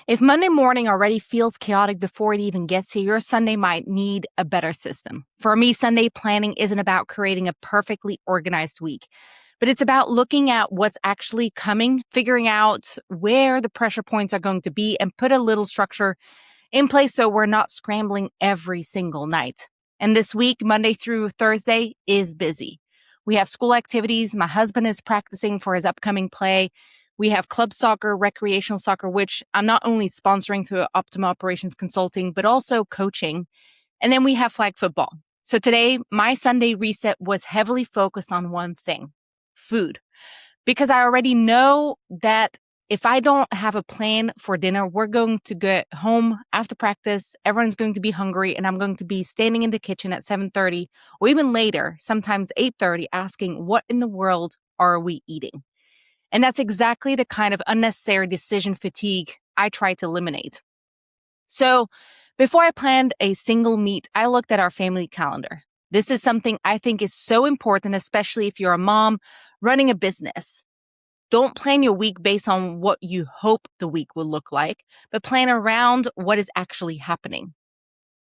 If Monday morning already feels chaotic before it even gets here, your Sunday might need a better system. For me, Sunday planning isn't about creating a perfectly organized week, but it's about looking at what's actually coming, figuring out where the pressure points are going to be, and put a little structure in place so we're not scrambling every single night. And this week, Monday through Thursday, is busy. We have school activities. My husband is practicing for his upcoming play. We have club soccer, recreational soccer, which I'm not only sponsoring through Optima Operations Consulting, but also coaching. And then we have flag football. So today, my Sunday reset was heavily focused on one thing: food. Because I already know that if I don't have a plan for dinner, we're going to get home after practice. Everyone's going to be hungry, and I'm going to be standing in the kitchen at 7:30 or even later, sometimes 8:30, asking, what in the world are we eating? And that's exactly the kind of unnecessary decision fatigue I try to eliminate. So before I planned a single meet, I looked at our family calendar. This is something I think is so important, especially if you're a mom running a business. Don't plan your week based on what you hope the week will look like, but plan around what is actually happening.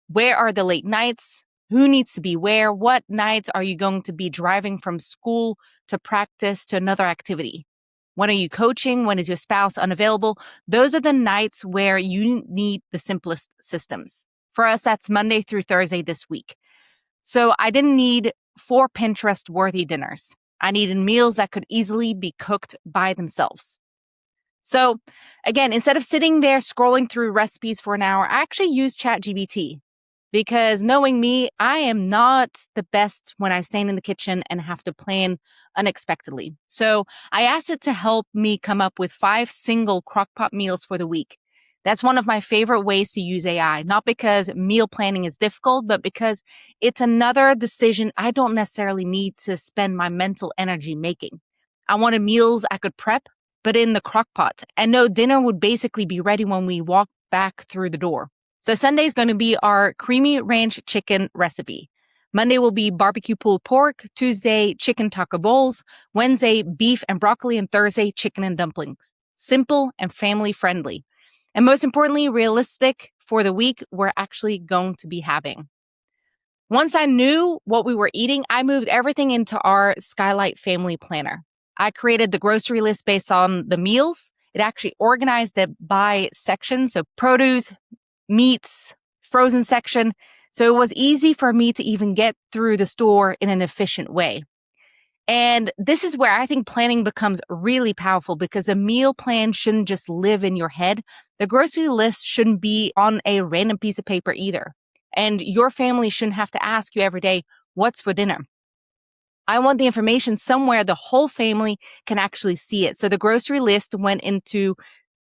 Where are the late nights? Who needs to be where? What nights are you going to be driving from school to practice to another activity? When are you coaching? When is your spouse unavailable? Those are the nights where you need the simplest systems. For us, that's Monday through Thursday this week. So I didn't need 4 Pinterest-worthy dinners. I needed meals that could easily be cooked by themselves. So again, instead of sitting there scrolling through recipes for an hour, I actually used ChatGPT. Because knowing me, I am not the best when I stand in the kitchen and have to plan unexpectedly. So I asked it to help me come up with 5 single crockpot meals for the week. That's one of my favorite ways to use AI, not because meal planning is difficult, but because it's another decision I don't necessarily need to spend my mental energy making. I wanted meals I could prep, but in the crockpot, and know dinner would basically be ready when we walk back through the door. So Sunday is going to be our creamy ranch chicken recipe. Monday will be barbecue pulled pork. Tuesday, chicken taco bowls. Wednesday, beef and broccoli. And Thursday, chicken and dumplings. Simple and family friendly. And most importantly, realistic for the week we're actually going to be having. Once I knew what we were eating, I moved everything into our Skylight Family Planner. I created the grocery list based on the meals. It actually organized it by section, so produce, meats, frozen section. So it was easy for me to even get through the store in an efficient way. And this is where I think planning becomes really powerful, because the meal plan shouldn't just live in your head. The grocery list shouldn't be on a random piece of paper either. And your family shouldn't have to ask you every day, what's for dinner? I want the information somewhere the whole family can actually see it. So the grocery list went into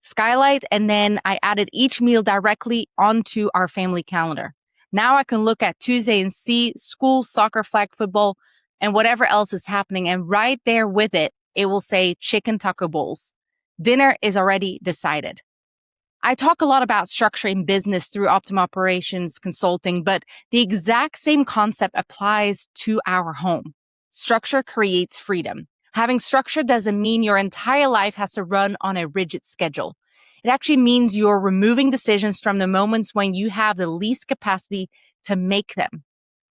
Skylight, and then I added each meal directly onto our family calendar. Now I can look at Tuesday and see school, soccer, flag football, and whatever else is happening. And right there with it, it will say chicken taco bowls. Dinner is already decided. I talk a lot about structure in business through Optima Operations Consulting, but the exact same concept applies to our home. Structure creates freedom. Having structure doesn't mean your entire life has to run on a rigid schedule. It actually means you're removing decisions from the moments when you have the least capacity to make them.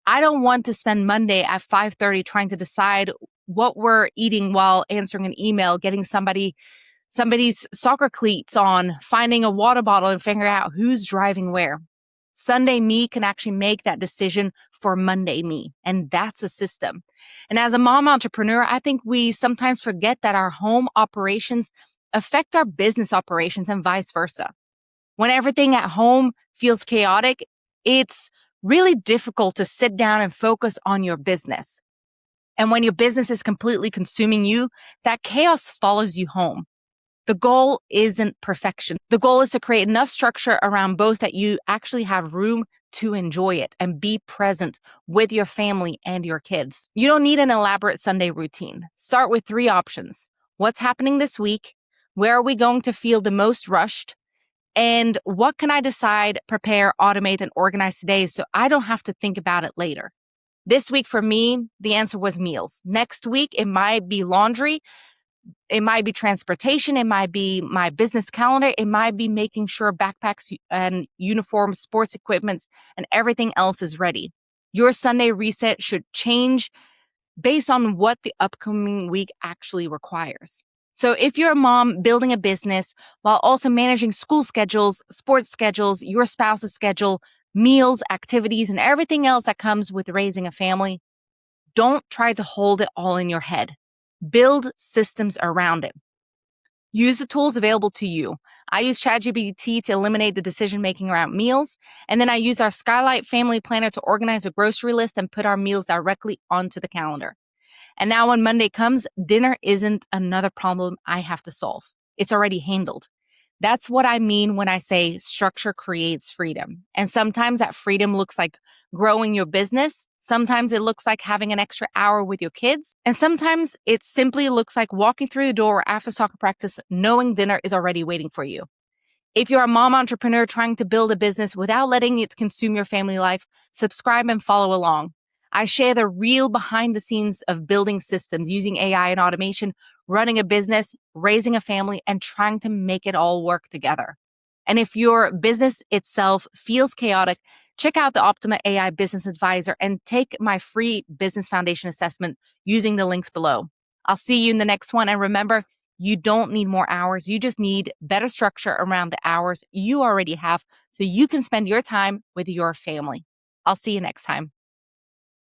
I don't want to spend Monday at 5:30 trying to decide what we're eating while answering an email, getting somebody's soccer cleats on, finding a water bottle, and figuring out who's driving where. Sunday me can actually make that decision for Monday me, and that's a system. And as a mom entrepreneur, I think we sometimes forget that our home operations affect our business operations and vice versa. When everything at home feels chaotic, it's really difficult to sit down and focus on your business. And when your business is completely consuming you, that chaos follows you home. The goal isn't perfection. The goal is to create enough structure around both that you actually have room to enjoy it and be present with your family and your kids. You don't need an elaborate Sunday routine. Start with 3 options. What's happening this week? Where are we going to feel the most rushed? And what can I decide, prepare, automate, and organize today so I don't have to think about it later? This week for me, the answer was meals. Next week, it might be laundry. It might be transportation. It might be my business calendar. It might be making sure backpacks and uniforms, sports equipments, and everything else is ready. Your Sunday reset should change based on what the upcoming week actually requires. So if you're a mom building a business while also managing school schedules, sports schedules, your spouse's schedule, meals, activities, and everything else that comes with raising a family, don't try to hold it all in your head. Build systems around it. Use the tools available to you. I use ChatGPT to eliminate the decision-making around meals, and then I use our Skylight Family Planner to organize a grocery list and put our meals directly onto the calendar. And now when Monday comes, dinner isn't another problem I have to solve. It's already handled. That's what I mean when I say structure creates freedom. And sometimes that freedom looks like growing your business. Sometimes it looks like having an extra hour with your kids. And sometimes it simply looks like walking through the door after soccer practice, knowing dinner is already waiting for you. If you're a mom entrepreneur trying to build a business without letting it consume your family life, subscribe and follow along. I share the real behind the scenes of building systems, using AI and automation, running a business, raising a family, and trying to make it all work together. And if your business itself feels chaotic, check out the Optima AI Business Advisor and take my free business foundation assessment using the links below. I'll see you in the next one. And remember, you don't need more hours. You just need better structure around the hours you already have so you can spend your time with your family. I'll see you next time.